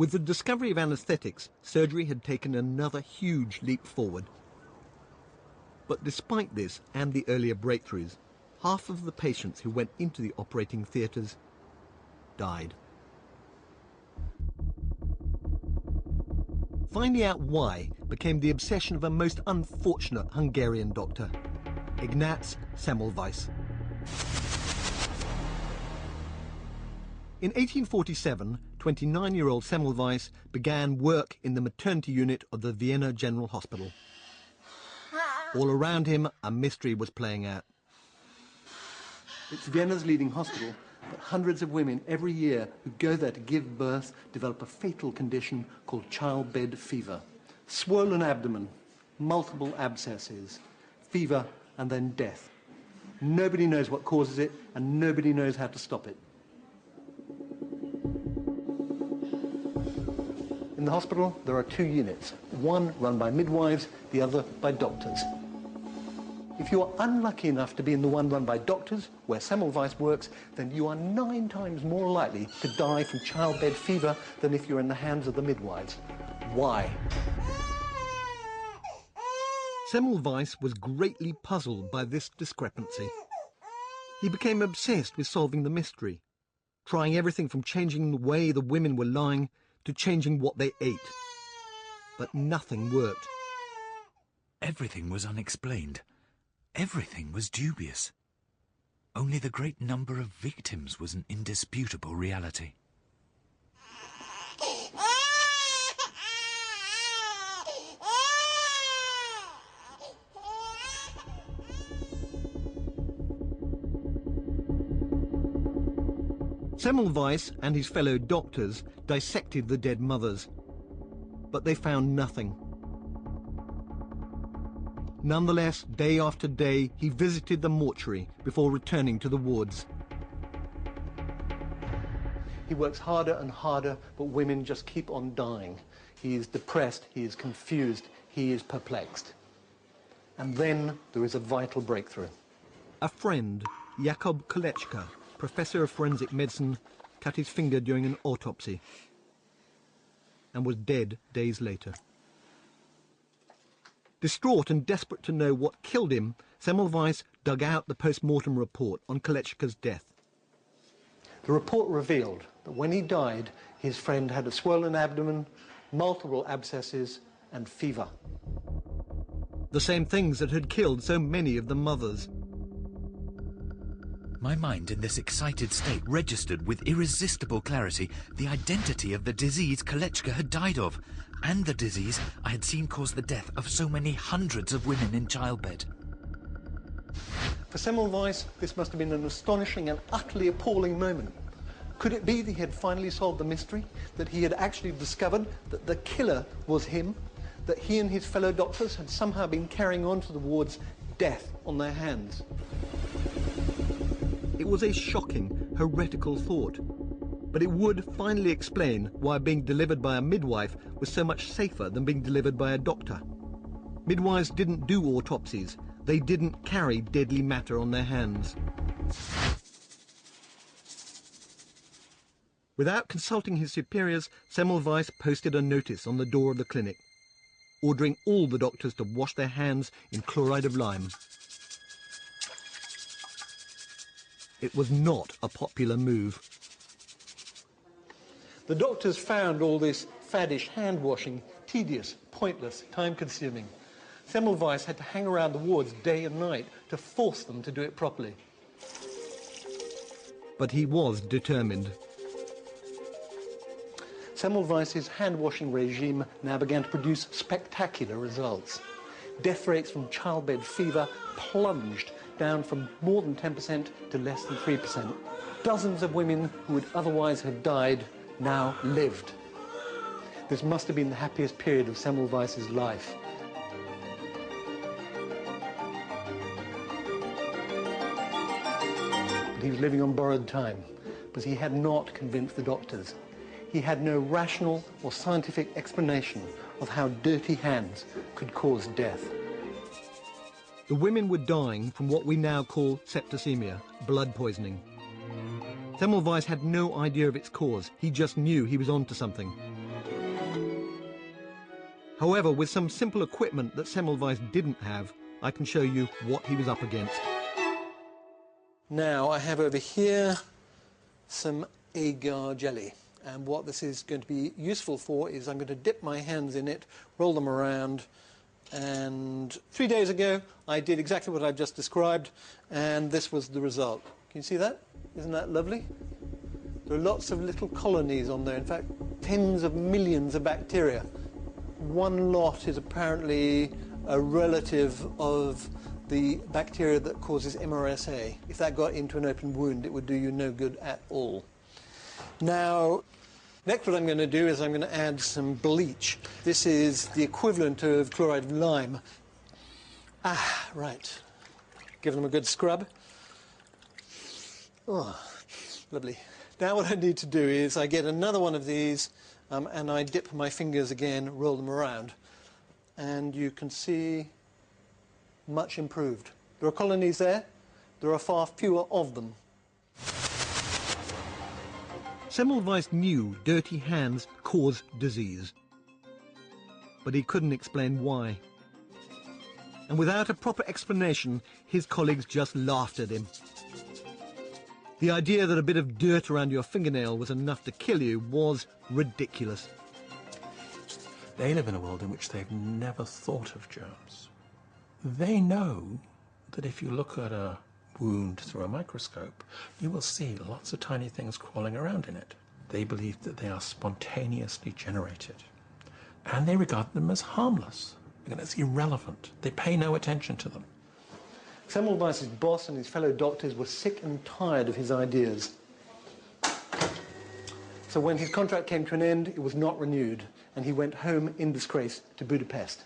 With the discovery of anaesthetics, surgery had taken another huge leap forward. But despite this and the earlier breakthroughs, half of the patients who went into the operating theatres died. Finding out why became the obsession of a most unfortunate Hungarian doctor, Ignaz Semmelweis. In 1847, 29-year-old Semmelweis began work in the maternity unit of the Vienna General Hospital. All around him, a mystery was playing out. It's Vienna's leading hospital, but hundreds of women every year who go there to give birth develop a fatal condition called childbed fever. Swollen abdomen, multiple abscesses, fever, and then death. Nobody knows what causes it, and nobody knows how to stop it. In the hospital, there are two units, one run by midwives, the other by doctors. If you are unlucky enough to be in the one run by doctors, where Semmelweis works, then you are 9 times more likely to die from childbed fever than if you're in the hands of the midwives. Why? Semmelweis was greatly puzzled by this discrepancy. He became obsessed with solving the mystery, trying everything from changing the way the women were lying to changing what they ate. But nothing worked. Everything was unexplained. Everything was dubious. Only the great number of victims was an indisputable reality. Semmelweis and his fellow doctors dissected the dead mothers, but they found nothing. Nonetheless, day after day, he visited the mortuary before returning to the wards. He works harder and harder, but women just keep on dying. He is depressed, he is confused, he is perplexed. And then there is a vital breakthrough. A friend, Jakob Kolečka, professor of forensic medicine, cut his finger during an autopsy and was dead days later. Distraught and desperate to know what killed him, Semmelweis dug out the post-mortem report on Kolečka's death. The report revealed that when he died, his friend had a swollen abdomen, multiple abscesses, and fever. The same things that had killed so many of the mothers. My mind in this excited state registered with irresistible clarity the identity of the disease Kolečka had died of, and the disease I had seen cause the death of so many hundreds of women in childbed. For Semmelweis, this must have been an astonishing and utterly appalling moment. Could it be that he had finally solved the mystery, that he had actually discovered that the killer was him, that he and his fellow doctors had somehow been carrying on to the wards death on their hands? It was a shocking, heretical thought, but it would finally explain why being delivered by a midwife was so much safer than being delivered by a doctor. Midwives didn't do autopsies. They didn't carry deadly matter on their hands. Without consulting his superiors, Semmelweis posted a notice on the door of the clinic, ordering all the doctors to wash their hands in chloride of lime. It was not a popular move. The doctors found all this faddish hand-washing tedious, pointless, time-consuming. Semmelweis had to hang around the wards day and night to force them to do it properly. But he was determined. Semmelweis's hand-washing regime now began to produce spectacular results. Death rates from childbed fever plunged down from more than 10% to less than 3%. Dozens of women who would otherwise have died now lived. This must have been the happiest period of Semmelweis's life. But he was living on borrowed time, because he had not convinced the doctors. He had no rational or scientific explanation of how dirty hands could cause death. The women were dying from what we now call septicemia, blood poisoning. Semmelweis had no idea of its cause. He just knew he was onto something. However, with some simple equipment that Semmelweis didn't have, I can show you what he was up against. Now I have over here some agar jelly, and what this is going to be useful for is I'm going to dip my hands in it, roll them around, and 3 days ago I did exactly what I've just described, and this was the result. Can you see that? Isn't that lovely? There are lots of little colonies on there, in fact tens of millions of bacteria. One lot is apparently a relative of the bacteria that causes MRSA. If that got into an open wound, it would do you no good at all. Now, next what I'm going to do is I'm going to add some bleach. This is the equivalent of chloride of lime. Right. Give them a good scrub. Oh, lovely. Now what I need to do is I get another one of these and I dip my fingers again, roll them around. And you can see much improved. There are colonies there. There are far fewer of them. Semmelweis knew dirty hands caused disease, but he couldn't explain why. And without a proper explanation, his colleagues just laughed at him. The idea that a bit of dirt around your fingernail was enough to kill you was ridiculous. They live in a world in which they've never thought of germs. They know that if you look at a wound through a microscope, you will see lots of tiny things crawling around in it. They believe that they are spontaneously generated. And they regard them as harmless. And it's irrelevant. They pay no attention to them. Semmelweis' boss and his fellow doctors were sick and tired of his ideas. So when his contract came to an end, it was not renewed, and he went home in disgrace to Budapest.